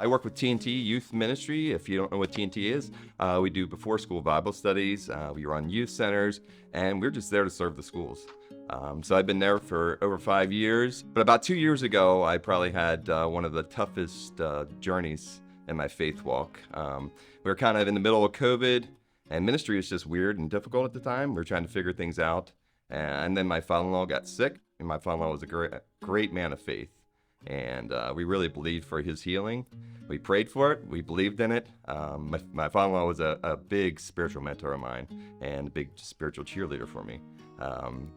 I work with TNT Youth Ministry. If you don't know what TNT is, we do before school Bible studies, we run youth centers, and we're just there to serve the schools. So I've been there for over 5 years. But about 2 years ago, I probably had one of the toughest journeys in my faith walk. We were kind of in the middle of COVID, and ministry was just weird and difficult at the time. We were trying to figure things out. And then my father-in-law got sick, and my father-in-law was a great man of faith. And we really believed for his healing. We prayed for it. We believed in it. My father-in-law was a big spiritual mentor of mine and a big spiritual cheerleader for me.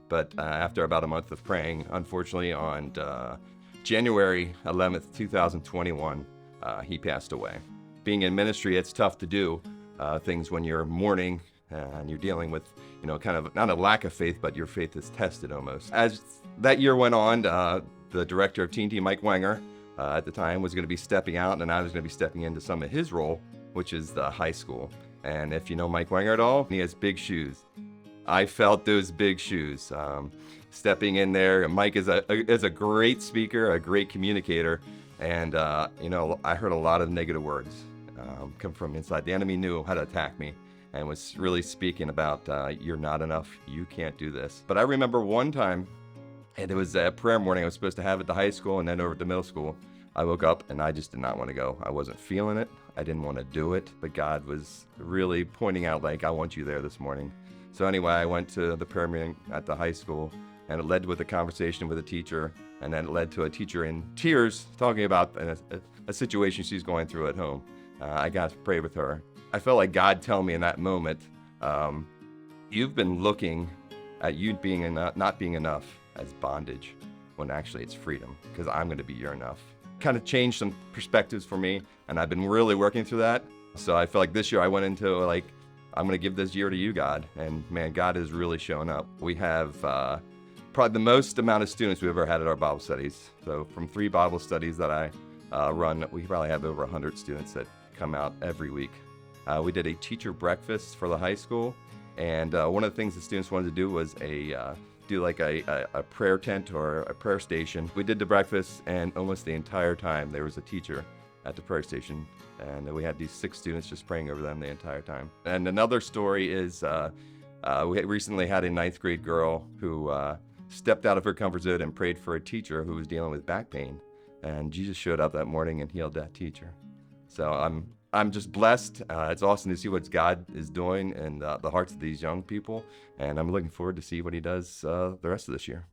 But after about a month of praying, unfortunately, on January 11th, 2021, he passed away. Being in ministry, it's tough to do things when you're mourning and you're dealing with, kind of not a lack of faith, but your faith is tested almost. As that year went on, the director of TNT, Mike Wenger, at the time was going to be stepping out, and I was going to be stepping into some of his role, which is the high school. And if you know Mike Wenger at all, he has big shoes. I felt those big shoes stepping in there. Mike is a great speaker, a great communicator, and I heard a lot of negative words come from inside. The enemy knew how to attack me and was really speaking about you're not enough, you can't do this. But I remember one time, and it was a prayer morning I was supposed to have at the high school and then over at the middle school. I woke up and I just did not want to go. I wasn't feeling it. I didn't want to do it, but God was really pointing out, like, I want you there this morning. So anyway, I went to the prayer meeting at the high school, and it led with a conversation with a teacher, and then it led to a teacher in tears talking about a situation she's going through at home. I got to pray with her. I felt like God telling me in that moment, you've been looking at you not being enough as bondage, when actually it's freedom, because I'm going to be your enough. Kind of changed some perspectives for me, and I've been really working through that. So I feel like this year I went into I'm going to give this year to you, God. And man, God has really shown up. We have probably the most amount of students we've ever had at our Bible studies. So from 3 Bible studies that I run, we probably have over 100 students that come out every week. We did a teacher breakfast for the high school. And one of the things the students wanted to do was do like a prayer tent or a prayer station. We did the breakfast, and almost the entire time there was a teacher at the prayer station, and we had these 6 students just praying over them the entire time. And another story is we recently had a 9th grade girl who stepped out of her comfort zone and prayed for a teacher who was dealing with back pain, and Jesus showed up that morning and healed that teacher. So I'm just blessed. It's awesome to see what God is doing in the hearts of these young people, and I'm looking forward to see what he does the rest of this year.